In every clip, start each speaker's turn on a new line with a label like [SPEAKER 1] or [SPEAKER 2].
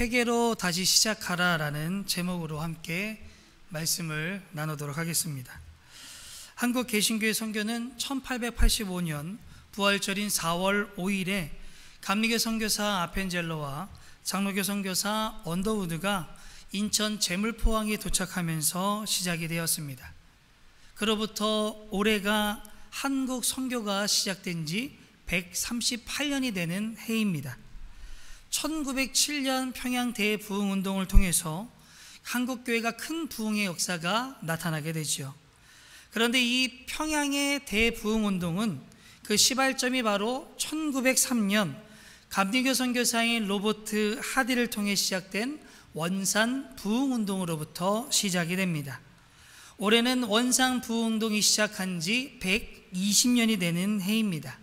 [SPEAKER 1] 회개로 다시 시작하라라는 제목으로 함께 말씀을 나누도록 하겠습니다. 한국 개신교회 선교는 1885년 부활절인 4월 5일에 감리교 선교사 아펜젤로와 장로교 선교사 언더우드가 인천 제물포항에 도착하면서 시작이 되었습니다. 그로부터 올해가 한국 선교가 시작된 지 138년이 되는 해입니다. 1907년 평양 대부흥운동을 통해서 한국교회가 큰 부흥의 역사가 나타나게 되죠. 그런데 이 평양의 대부흥운동은 그 시발점이 바로 1903년 감리교 선교사인 로버트 하디를 통해 시작된 원산 부흥운동으로부터 시작이 됩니다. 올해는 원산 부흥운동이 시작한 지 120년이 되는 해입니다.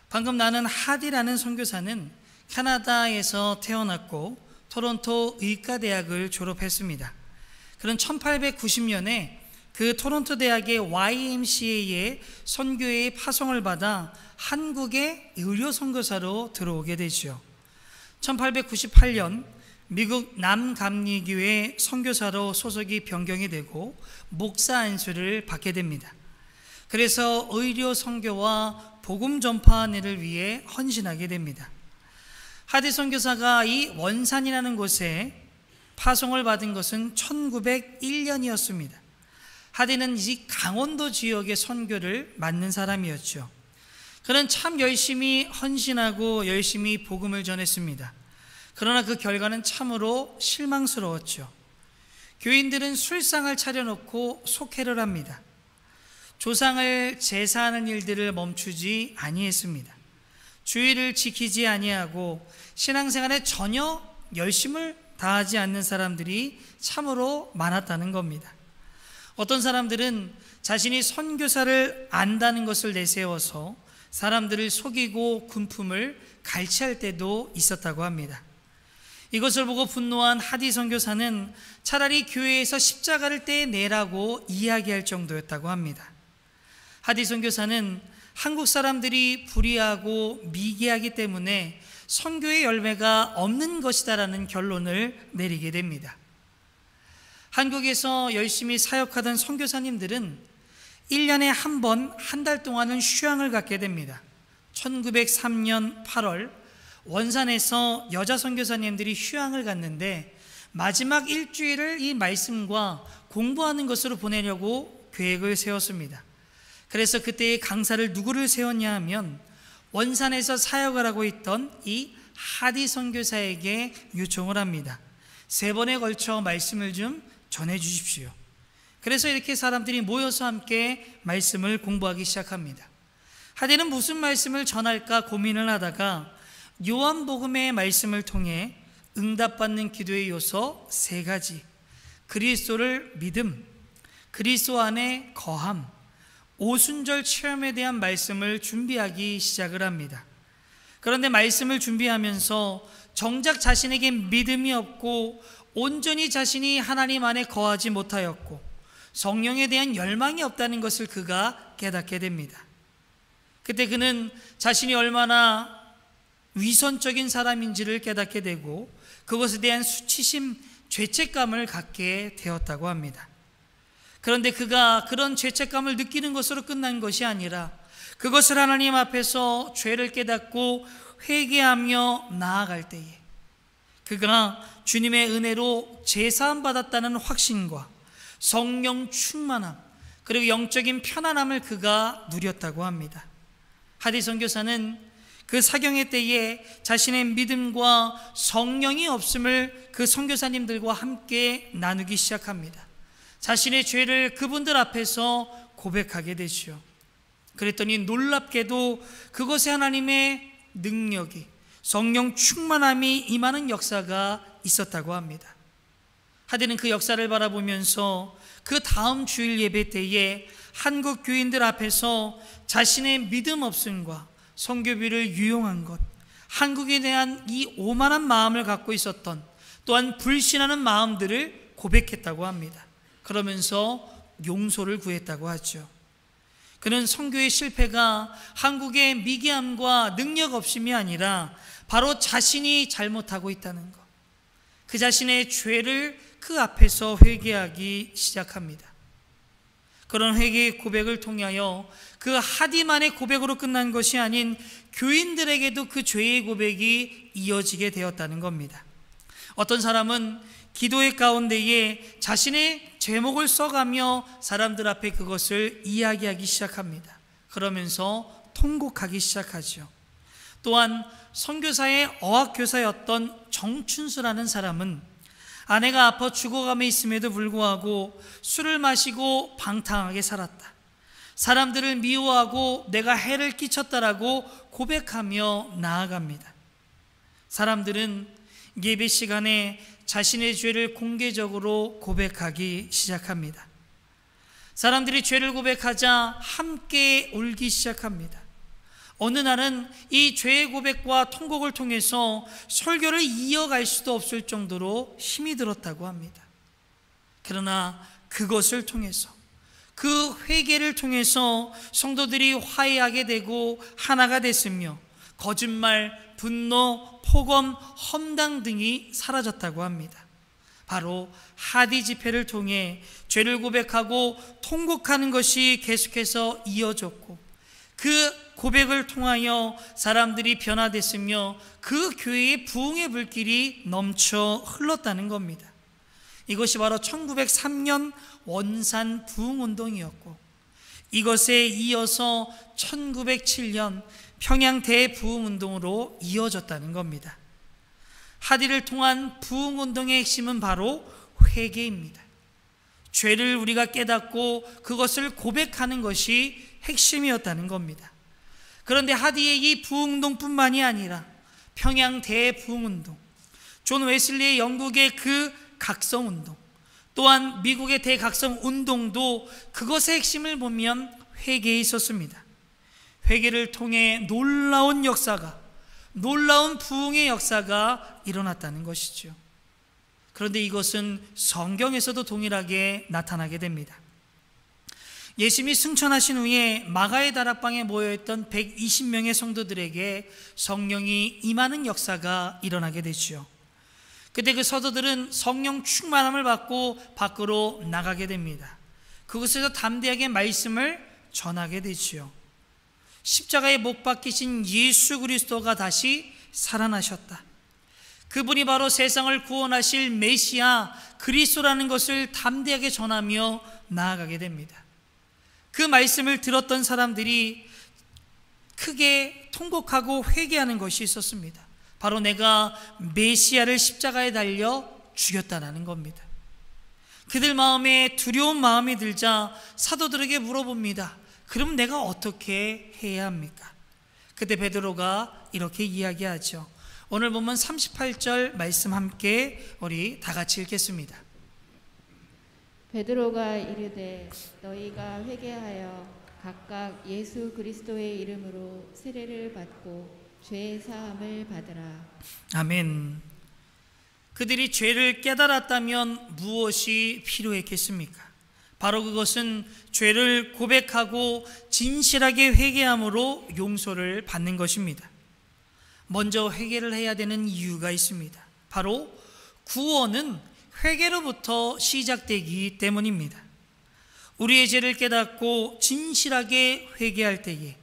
[SPEAKER 1] 방금 나눈 하디라는 선교사는 캐나다에서 태어났고 토론토 의과대학을 졸업했습니다. 그는 1890년에 그 토론토 대학의 YMCA의 선교회의 파송을 받아 한국의 의료 선교사로 들어오게 되죠. 1898년 미국 남감리교회 선교사로 소속이 변경이 되고 목사 안수를 받게 됩니다. 그래서 의료 선교와 복음 전파하는 일을 위해 헌신하게 됩니다. 하디 선교사가 이 원산이라는 곳에 파송을 받은 것은 1901년이었습니다. 하디는 이 강원도 지역의 선교를 맡는 사람이었죠. 그는 참 열심히 헌신하고 열심히 복음을 전했습니다. 그러나 그 결과는 참으로 실망스러웠죠. 교인들은 술상을 차려놓고 속회를 합니다. 조상을 제사하는 일들을 멈추지 아니했습니다. 주의를 지키지 아니하고 신앙생활에 전혀 열심을 다하지 않는 사람들이 참으로 많았다는 겁니다. 어떤 사람들은 자신이 선교사를 안다는 것을 내세워서 사람들을 속이고 군품을 갈취할 때도 있었다고 합니다. 이것을 보고 분노한 하디 선교사는 차라리 교회에서 십자가를 떼내라고 이야기할 정도였다고 합니다. 하디 선교사는 한국 사람들이 불의하고 미개하기 때문에 선교의 열매가 없는 것이다라는 결론을 내리게 됩니다. 한국에서 열심히 사역하던 선교사님들은 1년에 한 번, 한 달 동안은 휴양을 갖게 됩니다. 1903년 8월 원산에서 여자 선교사님들이 휴양을 갔는데 마지막 일주일을 이 말씀과 공부하는 것으로 보내려고 계획을 세웠습니다. 그래서 그때의 강사를 누구를 세웠냐 하면 원산에서 사역을 하고 있던 이 하디 선교사에게 요청을 합니다. 3번에 걸쳐 말씀을 좀 전해 주십시오. 그래서 이렇게 사람들이 모여서 함께 말씀을 공부하기 시작합니다. 하디는 무슨 말씀을 전할까 고민을 하다가 요한복음의 말씀을 통해 응답받는 기도의 요소 3가지, 그리스도를 믿음, 그리스도 안에 거함, 오순절 체험에 대한 말씀을 준비하기 시작을 합니다. 그런데 말씀을 준비하면서 정작 자신에게 믿음이 없고 온전히 자신이 하나님 안에 거하지 못하였고 성령에 대한 열망이 없다는 것을 그가 깨닫게 됩니다. 그때 그는 자신이 얼마나 위선적인 사람인지를 깨닫게 되고 그것에 대한 수치심, 죄책감을 갖게 되었다고 합니다. 그런데 그가 그런 죄책감을 느끼는 것으로 끝난 것이 아니라 그것을 하나님 앞에서 죄를 깨닫고 회개하며 나아갈 때에 그가 주님의 은혜로 제사함 받았다는 확신과 성령 충만함 그리고 영적인 편안함을 그가 누렸다고 합니다. 하디 선교사는 그 사경의 때에 자신의 믿음과 성령이 없음을 그 선교사님들과 함께 나누기 시작합니다. 자신의 죄를 그분들 앞에서 고백하게 되죠. 그랬더니 놀랍게도 그곳에 하나님의 능력이 성령 충만함이 임하는 역사가 있었다고 합니다. 하디는 그 역사를 바라보면서 그 다음 주일 예배 때에 한국 교인들 앞에서 자신의 믿음 없음과 선교비를 유용한 것, 한국에 대한 이 오만한 마음을 갖고 있었던 또한 불신하는 마음들을 고백했다고 합니다. 그러면서 용서를 구했다고 하죠. 그는 선교의 실패가 한국의 미개함과 능력 없음이 아니라 바로 자신이 잘못하고 있다는 것, 그 자신의 죄를 그 앞에서 회개하기 시작합니다. 그런 회개의 고백을 통하여 그 하디만의 고백으로 끝난 것이 아닌 교인들에게도 그 죄의 고백이 이어지게 되었다는 겁니다. 어떤 사람은 기도의 가운데에 자신의 제목을 써가며 사람들 앞에 그것을 이야기하기 시작합니다. 그러면서 통곡하기 시작하죠. 또한 선교사의 어학교사였던 정춘수라는 사람은 아내가 아파 죽어감에 있음에도 불구하고 술을 마시고 방탕하게 살았다. 사람들을 미워하고 내가 해를 끼쳤다라고 고백하며 나아갑니다. 사람들은 예배 시간에 자신의 죄를 공개적으로 고백하기 시작합니다. 사람들이 죄를 고백하자 함께 울기 시작합니다. 어느 날은 이 죄의 고백과 통곡을 통해서 설교를 이어갈 수도 없을 정도로 힘이 들었다고 합니다. 그러나 그것을 통해서, 그 회개를 통해서 성도들이 화해하게 되고 하나가 됐으며 거짓말, 분노, 폭언, 험당 등이 사라졌다고 합니다. 바로 하디 집회를 통해 죄를 고백하고 통곡하는 것이 계속해서 이어졌고, 그 고백을 통하여 사람들이 변화됐으며 그 교회의 부흥의 불길이 넘쳐 흘렀다는 겁니다. 이것이 바로 1903년 원산 부흥운동이었고, 이것에 이어서 1907년 평양 대부흥운동으로 이어졌다는 겁니다. 하디를 통한 부흥운동의 핵심은 바로 회개입니다. 죄를 우리가 깨닫고 그것을 고백하는 것이 핵심이었다는 겁니다. 그런데 하디의 이 부흥운동뿐만이 아니라 평양 대부흥운동, 존 웨슬리의 영국의 그 각성운동, 또한 미국의 대각성운동도 그것의 핵심을 보면 회개에 있었습니다. 회개를 통해 놀라운 역사가, 놀라운 부흥의 역사가 일어났다는 것이죠. 그런데 이것은 성경에서도 동일하게 나타나게 됩니다. 예수님이 승천하신 후에 마가의 다락방에 모여있던 120명의 성도들에게 성령이 임하는 역사가 일어나게 되죠. 그때 그 성도들은 성령 충만함을 받고 밖으로 나가게 됩니다. 그곳에서 담대하게 말씀을 전하게 되죠. 십자가에 못 박히신 예수 그리스도가 다시 살아나셨다. 그분이 바로 세상을 구원하실 메시아 그리스도라는 것을 담대하게 전하며 나아가게 됩니다. 그 말씀을 들었던 사람들이 크게 통곡하고 회개하는 것이 있었습니다. 바로 내가 메시아를 십자가에 달려 죽였다는 겁니다. 그들 마음에 두려운 마음이 들자 사도들에게 물어봅니다. 그럼 내가 어떻게 해야 합니까? 그때 베드로가 이렇게 이야기하죠. 오늘 보면 38절 말씀 함께 우리 다 같이 읽겠습니다.
[SPEAKER 2] 베드로가 이르되 너희가 회개하여 각각 예수 그리스도의 이름으로 세례를 받고 죄 사함을 받으라.
[SPEAKER 1] 아멘. 그들이 죄를 깨달았다면 무엇이 필요했겠습니까? 바로 그것은 죄를 고백하고 진실하게 회개함으로 용서를 받는 것입니다. 먼저 회개를 해야 되는 이유가 있습니다. 바로 구원은 회개로부터 시작되기 때문입니다. 우리의 죄를 깨닫고 진실하게 회개할 때에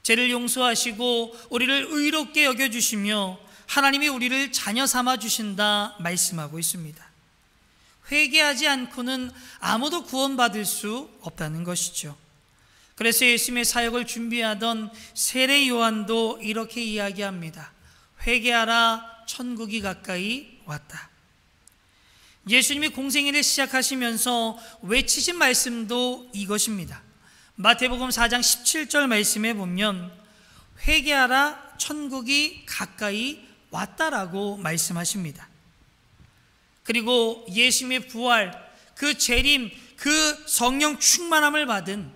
[SPEAKER 1] 죄를 용서하시고 우리를 의롭게 여겨주시며 하나님이 우리를 자녀 삼아 주신다 말씀하고 있습니다. 회개하지 않고는 아무도 구원받을 수 없다는 것이죠. 그래서 예수님의 사역을 준비하던 세례 요한도 이렇게 이야기합니다. 회개하라, 천국이 가까이 왔다. 예수님이 공생애를 시작하시면서 외치신 말씀도 이것입니다. 마태복음 4장 17절 말씀에 보면 회개하라, 천국이 가까이 왔다라고 말씀하십니다. 그리고 예수님의 부활, 그 재림, 그 성령 충만함을 받은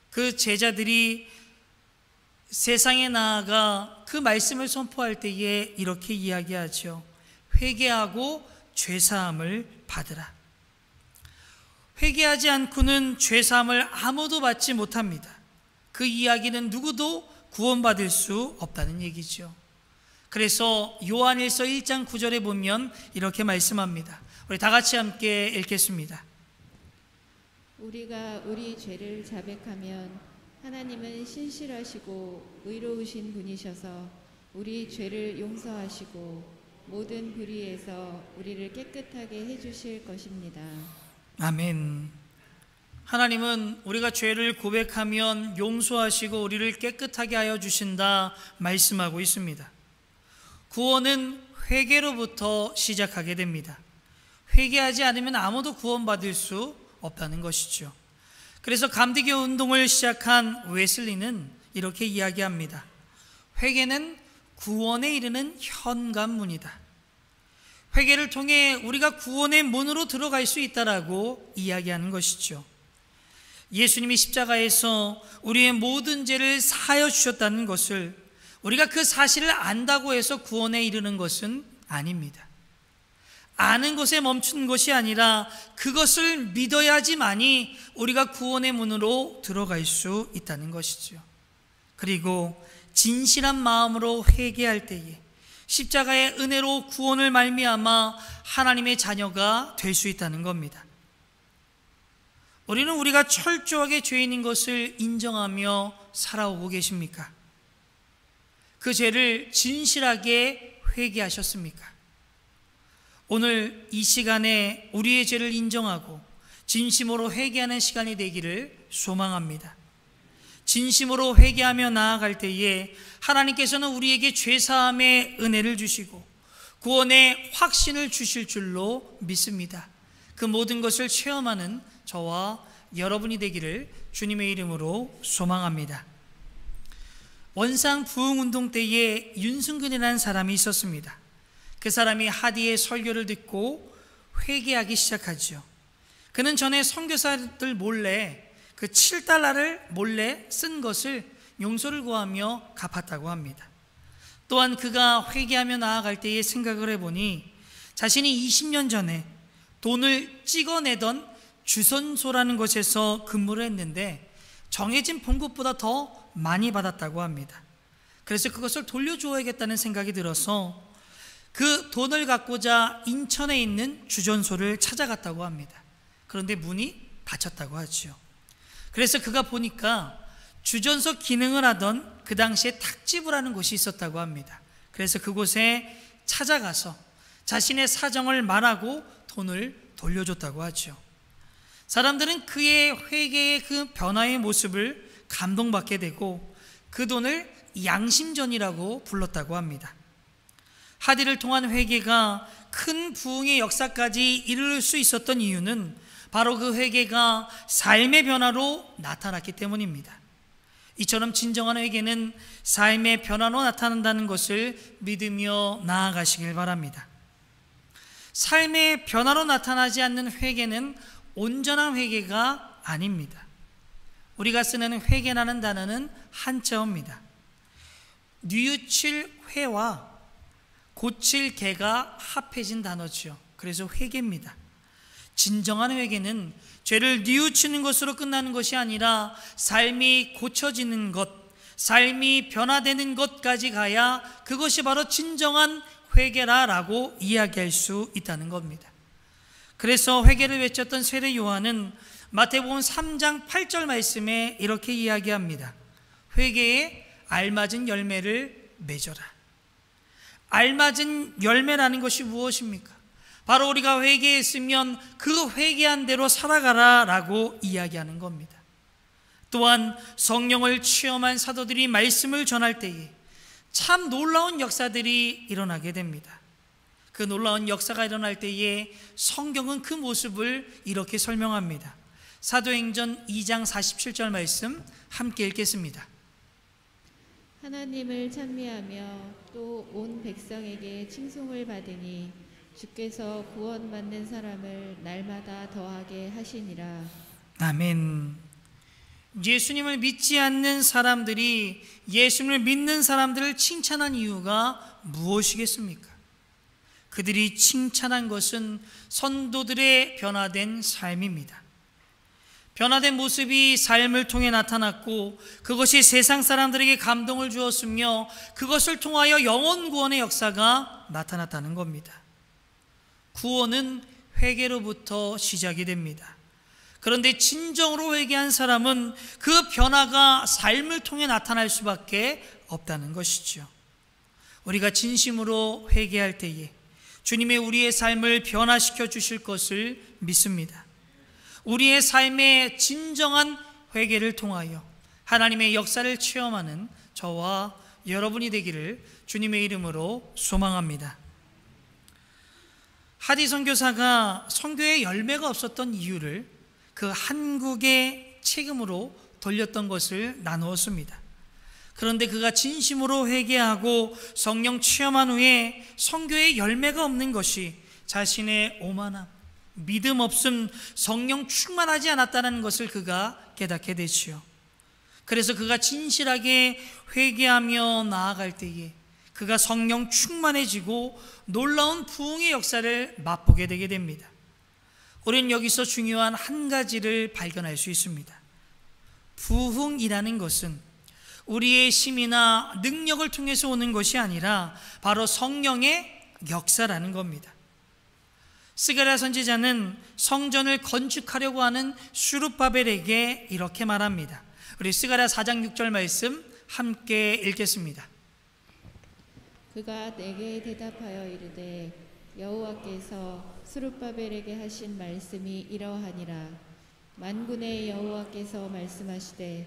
[SPEAKER 1] 그 제자들이 세상에 나아가 그 말씀을 선포할 때에 이렇게 이야기하죠. 회개하고 죄사함을 받으라. 회개하지 않고는 죄사함을 아무도 받지 못합니다. 그 이야기는 누구도 구원받을 수 없다는 얘기죠. 그래서 요한일서 1장 9절에 보면 이렇게 말씀합니다. 우리 다 같이 함께 읽겠습니다.
[SPEAKER 2] 우리가 우리 죄를 자백하면 하나님은 신실하시고 의로우신 분이셔서 우리 죄를 용서하시고 모든 불의에서 우리를 깨끗하게 해주실 것입니다.
[SPEAKER 1] 아멘. 하나님은 우리가 죄를 고백하면 용서하시고 우리를 깨끗하게 하여 주신다 말씀하고 있습니다. 구원은 회개로부터 시작하게 됩니다. 회개하지 않으면 아무도 구원받을 수 없다는 것이죠. 그래서 감리교 운동을 시작한 웨슬리는 이렇게 이야기합니다. 회개는 구원에 이르는 현관문이다. 회개를 통해 우리가 구원의 문으로 들어갈 수 있다라고 이야기하는 것이죠. 예수님이 십자가에서 우리의 모든 죄를 사하여 주셨다는 것을 우리가 그 사실을 안다고 해서 구원에 이르는 것은 아닙니다. 아는 것에 멈춘 것이 아니라 그것을 믿어야지만이 우리가 구원의 문으로 들어갈 수 있다는 것이죠. 그리고 진실한 마음으로 회개할 때에 십자가의 은혜로 구원을 말미암아 하나님의 자녀가 될 수 있다는 겁니다. 우리는 우리가 철저하게 죄인인 것을 인정하며 살아오고 계십니까? 그 죄를 진실하게 회개하셨습니까? 오늘 이 시간에 우리의 죄를 인정하고 진심으로 회개하는 시간이 되기를 소망합니다. 진심으로 회개하며 나아갈 때에 하나님께서는 우리에게 죄사함의 은혜를 주시고 구원의 확신을 주실 줄로 믿습니다. 그 모든 것을 체험하는 저와 여러분이 되기를 주님의 이름으로 소망합니다. 원상 부흥운동 때에 윤승근이라는 사람이 있었습니다. 그 사람이 하디의 설교를 듣고 회개하기 시작하죠. 그는 전에 선교사들 몰래 그 7달러를 몰래 쓴 것을 용서를 구하며 갚았다고 합니다. 또한 그가 회개하며 나아갈 때에 생각을 해보니 자신이 20년 전에 돈을 찍어내던 주선소라는 곳에서 근무를 했는데 정해진 봉급보다 더 많이 받았다고 합니다. 그래서 그것을 돌려주어야겠다는 생각이 들어서 그 돈을 갖고자 인천에 있는 주전소를 찾아갔다고 합니다. 그런데 문이 닫혔다고 하죠. 그래서 그가 보니까 주전소 기능을 하던 그 당시에 탁지부라는 곳이 있었다고 합니다. 그래서 그곳에 찾아가서 자신의 사정을 말하고 돈을 돌려줬다고 하죠. 사람들은 그의 회개의 그 변화의 모습을 감동받게 되고 그 돈을 양심전이라고 불렀다고 합니다. 하디를 통한 회개가 큰 부흥의 역사까지 이룰 수 있었던 이유는 바로 그 회개가 삶의 변화로 나타났기 때문입니다. 이처럼 진정한 회개는 삶의 변화로 나타난다는 것을 믿으며 나아가시길 바랍니다. 삶의 변화로 나타나지 않는 회개는 온전한 회개가 아닙니다. 우리가 쓰는 회개라는 단어는 한자어입니다. 뉘우칠 회와 고칠 개가 합해진 단어죠. 그래서 회개입니다. 진정한 회개는 죄를 뉘우치는 것으로 끝나는 것이 아니라 삶이 고쳐지는 것, 삶이 변화되는 것까지 가야 그것이 바로 진정한 회개라라고 이야기할 수 있다는 겁니다. 그래서 회개를 외쳤던 세례 요한은 마태복음 3장 8절 말씀에 이렇게 이야기합니다. 회개에 알맞은 열매를 맺어라. 알맞은 열매라는 것이 무엇입니까? 바로 우리가 회개했으면 그 회개한 대로 살아가라라고 이야기하는 겁니다. 또한 성령을 체험한 사도들이 말씀을 전할 때에 참 놀라운 역사들이 일어나게 됩니다. 그 놀라운 역사가 일어날 때에 성경은 그 모습을 이렇게 설명합니다. 사도행전 2장 47절 말씀 함께 읽겠습니다.
[SPEAKER 2] 하나님을 찬미하며 또 온 백성에게 칭송을 받으니 주께서 구원받는 사람을 날마다 더하게 하시니라. 아멘.
[SPEAKER 1] 예수님을 믿지 않는 사람들이 예수님을 믿는 사람들을 칭찬한 이유가 무엇이겠습니까? 그들이 칭찬한 것은 선도들의 변화된 삶입니다. 변화된 모습이 삶을 통해 나타났고 그것이 세상 사람들에게 감동을 주었으며 그것을 통하여 영혼 구원의 역사가 나타났다는 겁니다. 구원은 회개로부터 시작이 됩니다. 그런데 진정으로 회개한 사람은 그 변화가 삶을 통해 나타날 수밖에 없다는 것이죠. 우리가 진심으로 회개할 때에 주님의 우리의 삶을 변화시켜 주실 것을 믿습니다. 우리의 삶의 진정한 회개를 통하여 하나님의 역사를 체험하는 저와 여러분이 되기를 주님의 이름으로 소망합니다. 하디 선교사가 선교에 열매가 없었던 이유를 그 한국의 책임으로 돌렸던 것을 나누었습니다. 그런데 그가 진심으로 회개하고 성령 체험한 후에 선교에 열매가 없는 것이 자신의 오만함, 믿음 없음, 성령 충만하지 않았다는 것을 그가 깨닫게 되지요. 그래서 그가 진실하게 회개하며 나아갈 때에 그가 성령 충만해지고 놀라운 부흥의 역사를 맛보게 되게 됩니다. 우리는 여기서 중요한 한 가지를 발견할 수 있습니다. 부흥이라는 것은 우리의 힘이나 능력을 통해서 오는 것이 아니라 바로 성령의 역사라는 겁니다. 스가랴 선지자는 성전을 건축하려고 하는 수룹바벨에게 이렇게 말합니다. 우리 스가랴 4장 6절 말씀 함께 읽겠습니다.
[SPEAKER 2] 그가 내게 대답하여 이르되 여호와께서 수룹바벨에게 하신 말씀이 이러하니라. 만군의 여호와께서 말씀하시되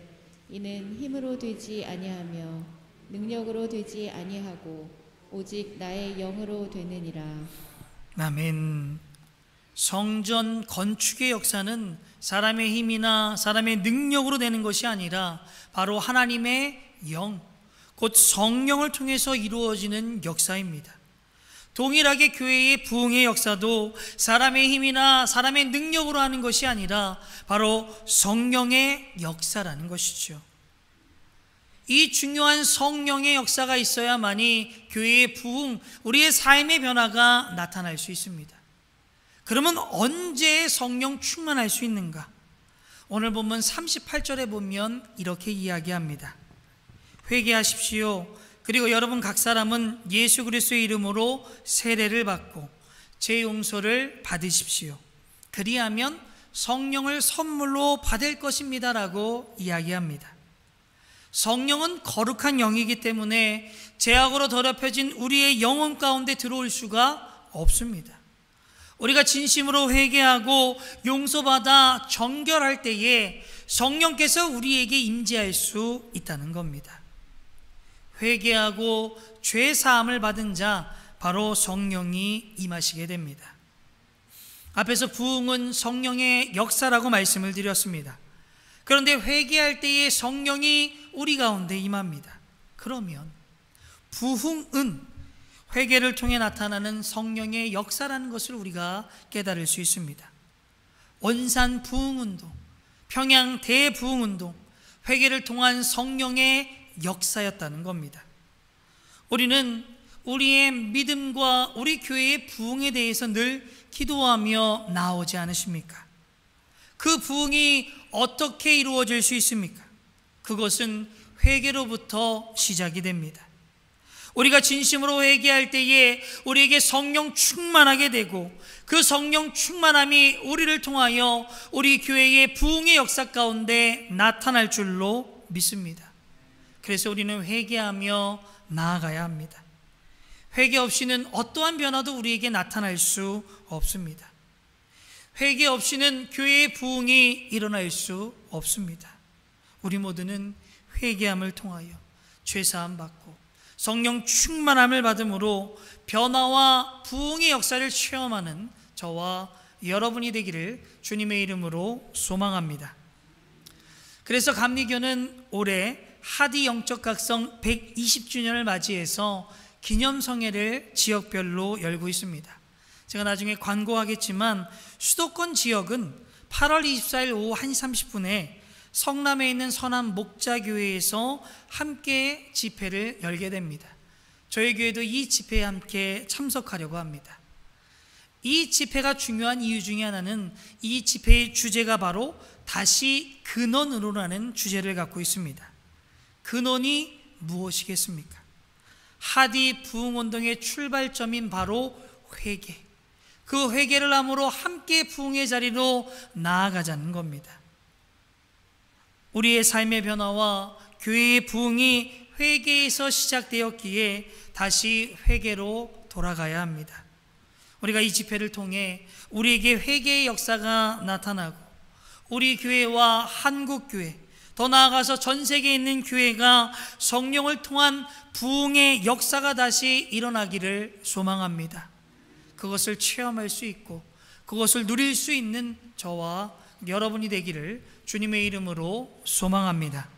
[SPEAKER 2] 이는 힘으로 되지 아니하며 능력으로 되지 아니하고 오직 나의 영으로 되느니라. 아멘.
[SPEAKER 1] 성전 건축의 역사는 사람의 힘이나 사람의 능력으로 되는 것이 아니라 바로 하나님의 영, 곧 성령을 통해서 이루어지는 역사입니다. 동일하게 교회의 부흥의 역사도 사람의 힘이나 사람의 능력으로 하는 것이 아니라 바로 성령의 역사라는 것이죠. 이 중요한 성령의 역사가 있어야만이 교회의 부흥, 우리의 삶의 변화가 나타날 수 있습니다. 그러면 언제 성령 충만할 수 있는가? 오늘 본문 38절에 보면 이렇게 이야기합니다. 회개하십시오. 그리고 여러분 각 사람은 예수 그리스도의 이름으로 세례를 받고 죄 용서를 받으십시오. 그리하면 성령을 선물로 받을 것입니다 라고 이야기합니다. 성령은 거룩한 영이기 때문에 죄악으로 더럽혀진 우리의 영혼 가운데 들어올 수가 없습니다. 우리가 진심으로 회개하고 용서받아 정결할 때에 성령께서 우리에게 임재할 수 있다는 겁니다. 회개하고 죄 사함을 받은 자 바로 성령이 임하시게 됩니다. 앞에서 부흥은 성령의 역사라고 말씀을 드렸습니다. 그런데 회개할 때에 성령이 우리 가운데 임합니다. 그러면 부흥은 회개를 통해 나타나는 성령의 역사라는 것을 우리가 깨달을 수 있습니다. 원산 부흥운동, 평양 대부흥운동, 회개를 통한 성령의 역사였다는 겁니다. 우리는 우리의 믿음과 우리 교회의 부흥에 대해서 늘 기도하며 나오지 않으십니까? 그 부흥이 어떻게 이루어질 수 있습니까? 그것은 회개로부터 시작이 됩니다. 우리가 진심으로 회개할 때에 우리에게 성령 충만하게 되고 그 성령 충만함이 우리를 통하여 우리 교회의 부흥의 역사 가운데 나타날 줄로 믿습니다. 그래서 우리는 회개하며 나아가야 합니다. 회개 없이는 어떠한 변화도 우리에게 나타날 수 없습니다. 회개 없이는 교회의 부흥이 일어날 수 없습니다. 우리 모두는 회개함을 통하여 죄사함 받고 성령 충만함을 받음으로 변화와 부흥의 역사를 체험하는 저와 여러분이 되기를 주님의 이름으로 소망합니다. 그래서 감리교는 올해 하디 영적 각성 120주년을 맞이해서 기념성회를 지역별로 열고 있습니다. 제가 나중에 광고하겠지만 수도권 지역은 8월 24일 오후 1시 30분에 성남에 있는 선한 목자교회에서 함께 집회를 열게 됩니다. 저희 교회도 이 집회에 함께 참석하려고 합니다. 이 집회가 중요한 이유 중에 하나는 이 집회의 주제가 바로 다시 근원으로라는 주제를 갖고 있습니다. 근원이 무엇이겠습니까? 하디 부흥운동의 출발점인 바로 회개, 그 회개를 함으로 함께 부흥의 자리로 나아가자는 겁니다. 우리의 삶의 변화와 교회의 부흥이 회개에서 시작되었기에 다시 회개로 돌아가야 합니다. 우리가 이 집회를 통해 우리에게 회개의 역사가 나타나고 우리 교회와 한국교회, 더 나아가서 전 세계에 있는 교회가 성령을 통한 부흥의 역사가 다시 일어나기를 소망합니다. 그것을 체험할 수 있고 그것을 누릴 수 있는 저와 여러분이 되기를 주님의 이름으로 소망합니다.